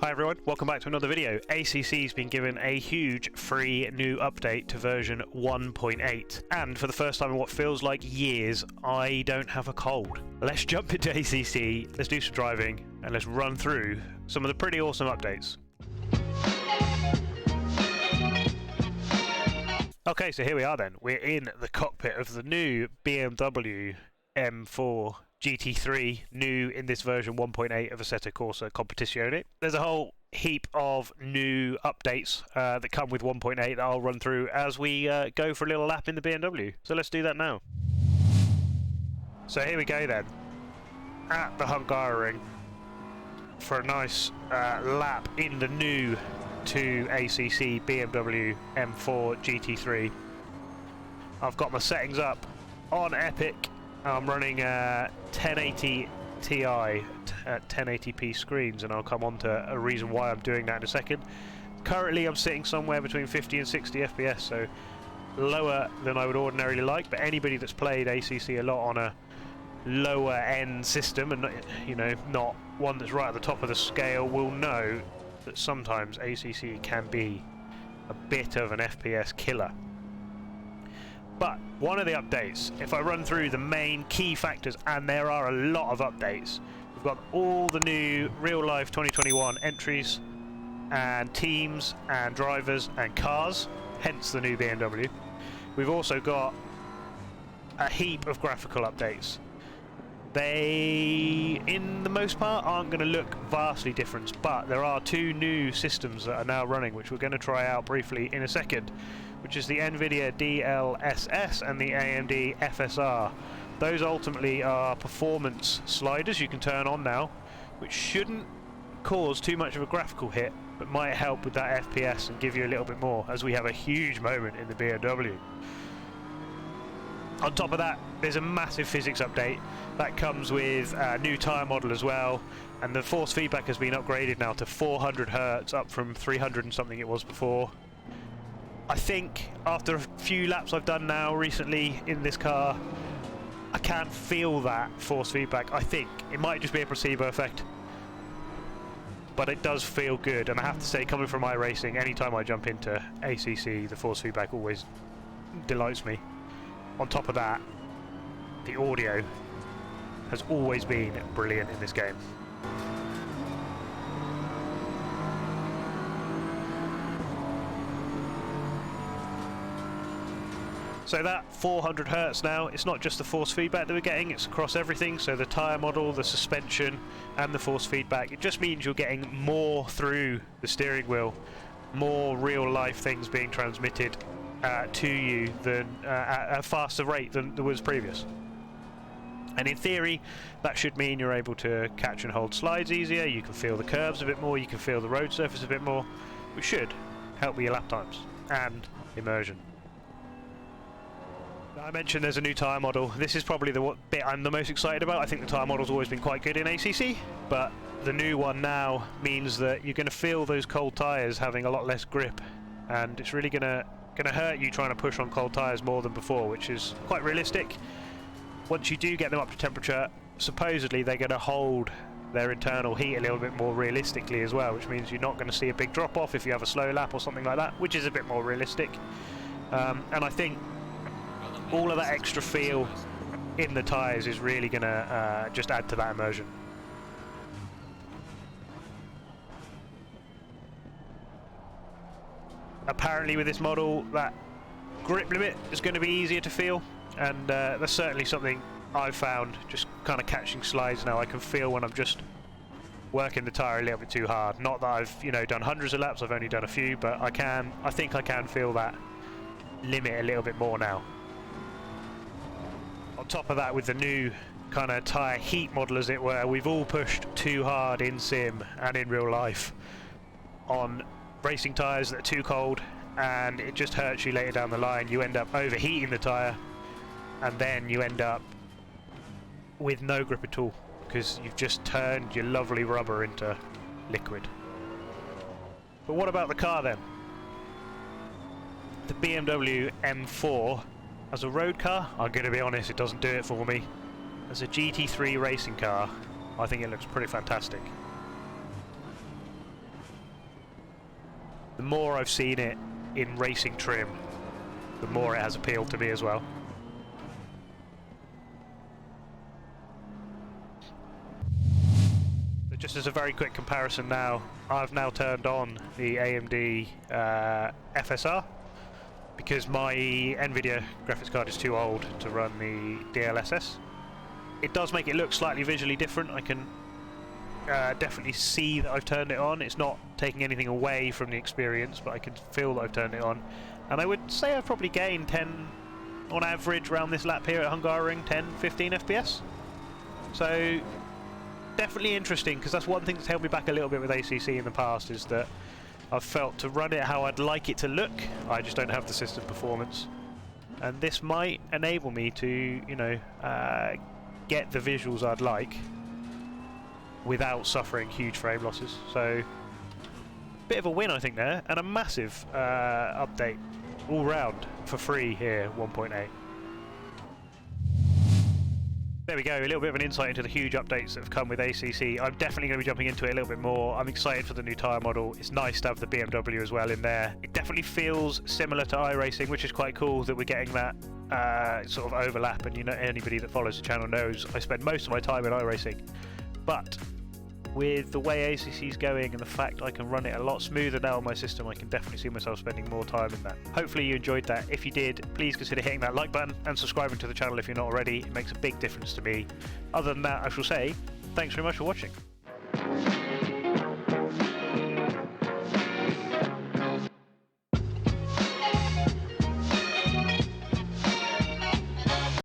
Hi everyone, welcome back to another video. ACC's been given a huge free new update to version 1.8, and for the first time in what feels like years, I don't have a cold. Let's jump into ACC, let's do some driving, and let's run through some of the pretty awesome updates. Okay, so here we are then. We're in the cockpit of the new BMW M4 GT3, new in this version 1.8 of Assetto Corsa Competizione. There's a whole heap of new updates that come with 1.8 that I'll run through as we go for a little lap in the BMW. So let's do that now. So here we go then, at the Hungaroring for a nice lap in the new to ACC BMW M4 GT3. I've got my settings up on Epic. I'm running 1080 Ti at 1080p screens, and I'll come on to a reason why I'm doing that in a second. Currently I'm sitting somewhere between 50 and 60 FPS, so lower than I would ordinarily like, but anybody that's played ACC a lot on a lower end system, and not one that's right at the top of the scale, will know that sometimes ACC can be a bit of an FPS killer. But one of the updates, if I run through the main key factors, and there are a lot of updates, we've got all the new real-life 2021 entries and teams and drivers and cars, hence the new BMW. We've also got a heap of graphical updates. They, in the most part, aren't going to look vastly different, but there are two new systems that are now running, which we're going to try out briefly in a second, which is the NVIDIA DLSS and the AMD FSR. Those ultimately are performance sliders you can turn on now, which shouldn't cause too much of a graphical hit, but might help with that FPS and give you a little bit more, as we have a huge moment in the BMW. On top of that, there's a massive physics update that comes with a new tyre model as well, and the force feedback has been upgraded now to 400 Hz, up from 300 and something it was before. I think after a few laps I've done now recently in this car, I can't feel that force feedback. I think it might just be a placebo effect, but it does feel good, and I have to say, coming from iRacing, anytime I jump into ACC, the force feedback always delights me. On top of that, the audio has always been brilliant in this game. So that 400 Hz now, it's not just the force feedback that we're getting, it's across everything. So the tyre model, the suspension and the force feedback. It just means you're getting more through the steering wheel, more real life things being transmitted to you than at a faster rate than there was previous. And in theory, that should mean you're able to catch and hold slides easier, you can feel the curves a bit more, you can feel the road surface a bit more, which should help with your lap times and immersion. I mentioned there's a new tyre model. This is probably the bit I'm the most excited about. I think the tyre model's always been quite good in ACC, but the new one now means that you're going to feel those cold tyres having a lot less grip, and it's really going to hurt you trying to push on cold tyres more than before, which is quite realistic. Once you do get them up to temperature, supposedly they're going to hold their internal heat a little bit more realistically as well, which means you're not going to see a big drop off if you have a slow lap or something like that, which is a bit more realistic. And I think all of that extra feel in the tyres is really going to just add to that immersion. Apparently with this model, that grip limit is going to be easier to feel, and that's certainly something I've found, just kind of catching slides now. I can feel when I'm just working the tyre a little bit too hard. Not that I've done hundreds of laps, I've only done a few, but I think I can feel that limit a little bit more now. On top of that, with the new kind of tyre heat model, as it were, we've all pushed too hard in sim and in real life on racing tyres that are too cold, and it just hurts you later down the line. You end up overheating the tyre, and then you end up with no grip at all, because you've just turned your lovely rubber into liquid. But what about the car then? The BMW M4 as a road car, I'm going to be honest, it doesn't do it for me. As a GT3 racing car, I think it looks pretty fantastic. the more I've seen it in racing trim, the more it has appealed to me as well. So just as a very quick comparison now, I've now turned on the AMD FSR because my NVIDIA graphics card is too old to run the DLSS. It does make it look slightly visually different. I can definitely see that I've turned it on. It's not taking anything away from the experience, but I can feel that I've turned it on. And I would say I've probably gained 10, on average, around this lap here at Hungaroring, 10, 15 FPS. So definitely interesting, because that's one thing that's held me back a little bit with ACC in the past, is that I've felt to run it how I'd like it to look, I just don't have the system performance. And this might enable me to, you know, get the visuals I'd like without suffering huge frame losses. So, bit of a win, I think, there, and a massive update all round for free here, 1.8. There we go, a little bit of an insight into the huge updates that have come with ACC. I'm definitely going to be jumping into it a little bit more. I'm excited for the new tyre model. It's nice to have the BMW as well in there. It definitely feels similar to iRacing, which is quite cool that we're getting that sort of overlap. And you know, anybody that follows the channel knows I spend most of my time in iRacing. But with the way ACC is going and the fact I can run it a lot smoother now on my system, I can definitely see myself spending more time in that. Hopefully you enjoyed that. If you did, please consider hitting that like button and subscribing to the channel if you're not already. It makes a big difference to me. Other than that, I shall say thanks very much for watching.